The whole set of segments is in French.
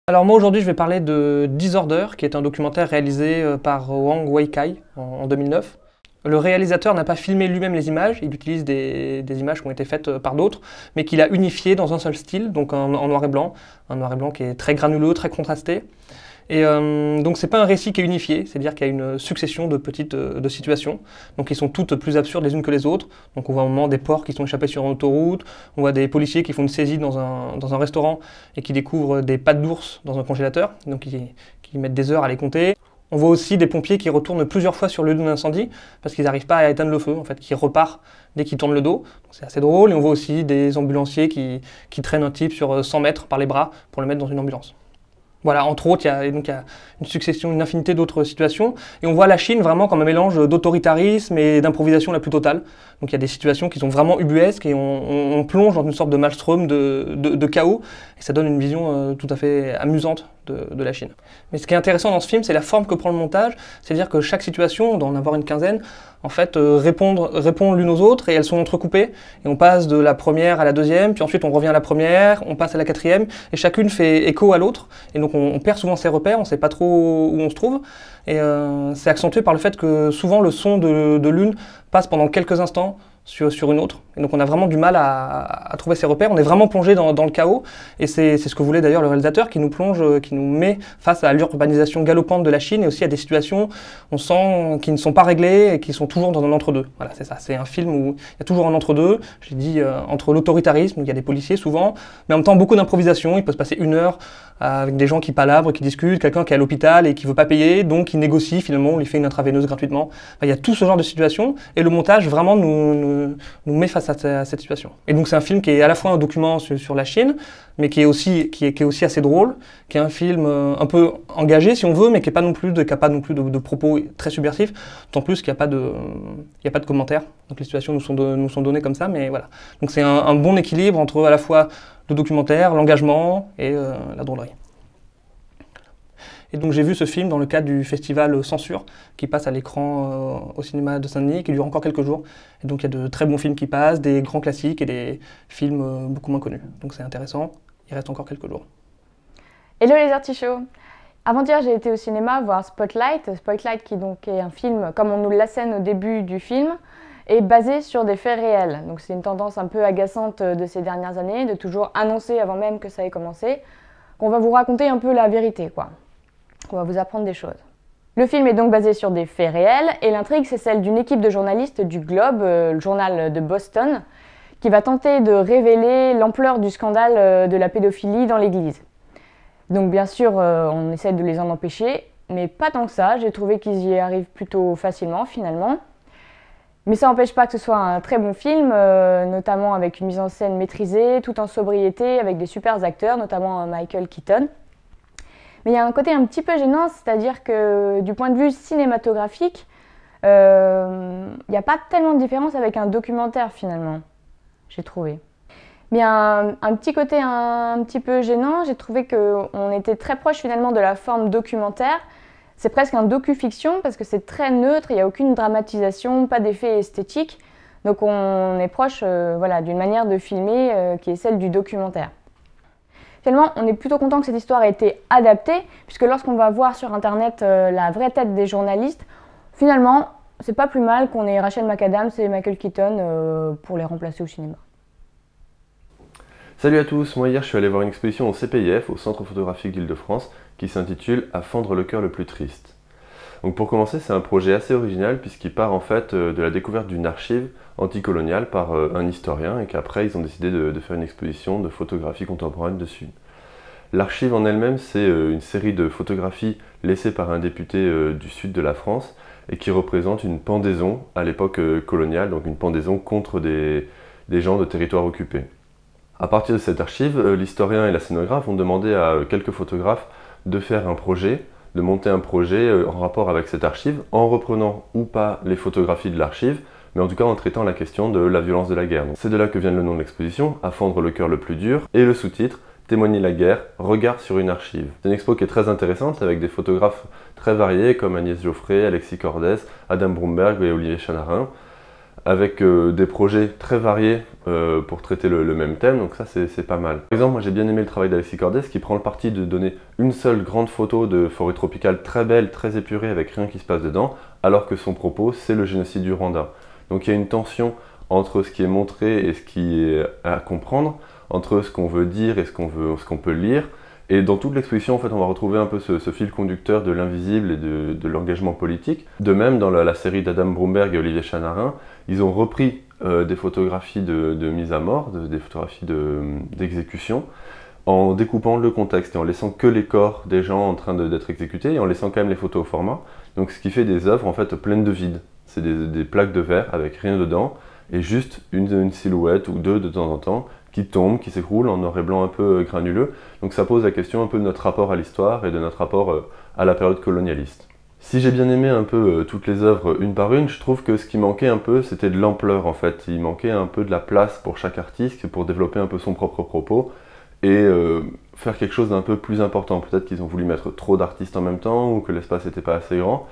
Alors moi aujourd'hui je vais parler de Disorder, qui est un documentaire réalisé par Wang Weikai en 2009. Le réalisateur n'a pas filmé lui-même les images, il utilise des images qui ont été faites par d'autres, mais qu'il a unifiées dans un seul style, donc en noir et blanc, un noir et blanc qui est très granuleux, très contrasté. Et donc c'est pas un récit qui est unifié, c'est-à-dire qu'il y a une succession de petites situations, donc qui sont toutes plus absurdes les unes que les autres. Donc on voit à un moment des porcs qui sont échappés sur une autoroute, on voit des policiers qui font une saisie dans un restaurant et qui découvrent des pattes d'ours dans un congélateur, donc qui mettent des heures à les compter. On voit aussi des pompiers qui retournent plusieurs fois sur le lieu d'un incendie parce qu'ils n'arrivent pas à éteindre le feu, en fait, qui repart dès qu'ils tournent le dos. C'est assez drôle. Et on voit aussi des ambulanciers qui traînent un type sur 100 mètres par les bras pour le mettre dans une ambulance. Voilà, entre autres, il y a une succession, une infinité d'autres situations. Et on voit la Chine vraiment comme un mélange d'autoritarisme et d'improvisation la plus totale. Donc il y a des situations qui sont vraiment ubuesques et on plonge dans une sorte de maelstrom de chaos. Et ça donne une vision tout à fait amusante de la Chine. Mais ce qui est intéressant dans ce film, c'est la forme que prend le montage. C'est-à-dire que chaque situation, on doit en avoir une quinzaine, en fait, répond l'une aux autres et elles sont entrecoupées. Et on passe de la première à la deuxième, puis ensuite on revient à la première, on passe à la quatrième, et chacune fait écho à l'autre. Et donc on perd souvent ses repères, on ne sait pas trop où on se trouve. Et c'est accentué par le fait que souvent le son de l'une passe pendant quelques instants sur une autre. Et donc on a vraiment du mal à trouver ses repères, on est vraiment plongé dans le chaos, et c'est ce que voulait d'ailleurs le réalisateur, qui nous plonge, qui nous met face à l'urbanisation galopante de la Chine, et aussi à des situations, on sent, qui ne sont pas réglées, et qui sont toujours dans un entre-deux. Voilà, c'est ça, c'est un film où il y a toujours un entre-deux, j'ai dit entre l'autoritarisme, il y a des policiers souvent, mais en même temps beaucoup d'improvisation, il peut se passer une heure avec des gens qui palabrent, qui discutent, quelqu'un qui est à l'hôpital et qui veut pas payer, donc il négocie, finalement on lui fait une intraveineuse gratuitement. Enfin, il y a tout ce genre de situations, et le montage vraiment nous met face à cette situation. Et donc c'est un film qui est à la fois un document sur la Chine, mais qui est aussi assez drôle, qui est un film un peu engagé si on veut, mais qui n'a pas non plus de propos très subversifs, d'autant plus qu'il n'y a pas de commentaires. Donc les situations nous sont données comme ça, mais voilà. Donc c'est un bon équilibre entre à la fois le documentaire, l'engagement et la drôlerie. Et donc j'ai vu ce film dans le cadre du festival Censure, qui passe à l'écran au cinéma de Saint-Denis, qui dure encore quelques jours. Et donc il y a de très bons films qui passent, des grands classiques et des films beaucoup moins connus. Donc c'est intéressant, il reste encore quelques jours. Hello les artichauts! Avant-hier, j'ai été au cinéma voir Spotlight. Spotlight qui donc est un film, comme on nous l'assène au début du film, est basé sur des faits réels. Donc c'est une tendance un peu agaçante de ces dernières années, de toujours annoncer avant même que ça ait commencé, qu'on va vous raconter un peu la vérité, quoi. On va vous apprendre des choses. Le film est donc basé sur des faits réels et l'intrigue c'est celle d'une équipe de journalistes du Globe, le journal de Boston, qui va tenter de révéler l'ampleur du scandale de la pédophilie dans l'église. Donc bien sûr on essaie de les en empêcher, mais pas tant que ça, j'ai trouvé qu'ils y arrivent plutôt facilement finalement. Mais ça n'empêche pas que ce soit un très bon film, notamment avec une mise en scène maîtrisée, tout en sobriété, avec des super acteurs, notamment Michael Keaton. Mais il y a un côté un petit peu gênant, c'est-à-dire que du point de vue cinématographique, il n'y a pas tellement de différence avec un documentaire finalement, j'ai trouvé. Mais il y a un petit côté un petit peu gênant, j'ai trouvé qu'on était très proche finalement de la forme documentaire. C'est presque un docu-fiction parce que c'est très neutre, il n'y a aucune dramatisation, pas d'effet esthétique. Donc on est proche voilà, d'une manière de filmer qui est celle du documentaire. Finalement, on est plutôt content que cette histoire ait été adaptée, puisque lorsqu'on va voir sur internet la vraie tête des journalistes, finalement, c'est pas plus mal qu'on ait Rachel McAdams et Michael Keaton pour les remplacer au cinéma. Salut à tous, moi hier je suis allé voir une exposition au CPIF, au Centre photographique d'Île-de-France, qui s'intitule « À fendre le cœur le plus triste ». Donc pour commencer, c'est un projet assez original puisqu'il part en fait de la découverte d'une archive anticoloniale par un historien et qu'après ils ont décidé de faire une exposition de photographie contemporaine dessus. L'archive en elle-même, c'est une série de photographies laissées par un député du sud de la France et qui représente une pendaison à l'époque coloniale, donc une pendaison contre des gens de territoires occupés. À partir de cette archive, l'historien et la scénographe ont demandé à quelques photographes de faire un projet, de monter un projet en rapport avec cette archive, en reprenant ou pas les photographies de l'archive, mais en tout cas en traitant la question de la violence de la guerre. C'est de là que vient le nom de l'exposition, À fendre le cœur le plus dur, et le sous-titre, Témoigner la guerre, regard sur une archive. C'est une expo qui est très intéressante, avec des photographes très variés, comme Agnès Geoffrey, Alexis Cordes, Adam Bromberg et Olivier Chanarin, avec des projets très variés pour traiter le même thème, donc ça c'est pas mal. Par exemple, moi j'ai bien aimé le travail d'Alexis Cordes qui prend le parti de donner une seule grande photo de forêt tropicale très belle, très épurée, avec rien qui se passe dedans, alors que son propos c'est le génocide du Rwanda. Donc il y a une tension entre ce qui est montré et ce qui est à comprendre, entre ce qu'on veut dire et ce qu'on peut lire. Et dans toute l'exposition, en fait, on va retrouver un peu ce fil conducteur de l'invisible et de l'engagement politique. De même, dans la série d'Adam Bromberg et Olivier Chanarin, ils ont repris des photographies de mise à mort, des photographies d'exécution, en découpant le contexte et en laissant que les corps des gens en train d'être exécutés et en laissant quand même les photos au format. Donc ce qui fait des œuvres en fait pleines de vide. C'est des plaques de verre avec rien dedans et juste une silhouette ou deux de temps en temps qui tombent, qui s'écroulent en noir et blanc un peu granuleux. Donc ça pose la question un peu de notre rapport à l'histoire et de notre rapport à la période colonialiste. Si j'ai bien aimé un peu toutes les œuvres une par une, je trouve que ce qui manquait un peu, c'était de l'ampleur en fait. Il manquait un peu de la place pour chaque artiste, pour développer un peu son propre propos et faire quelque chose d'un peu plus important. Peut-être qu'ils ont voulu mettre trop d'artistes en même temps ou que l'espace n'était pas assez grand.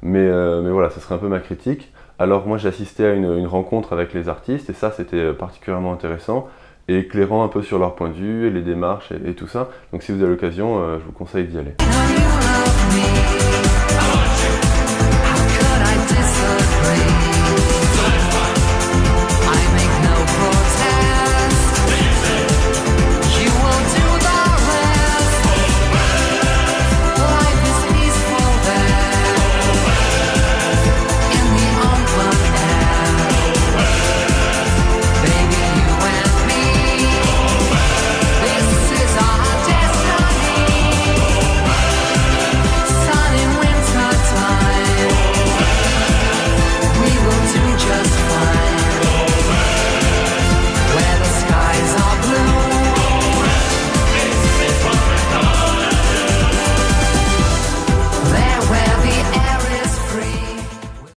Mais voilà, ce serait un peu ma critique. Alors moi j'ai assisté à une rencontre avec les artistes et ça c'était particulièrement intéressant et éclairant un peu sur leur point de vue et les démarches et tout ça. Donc si vous avez l'occasion, je vous conseille d'y aller.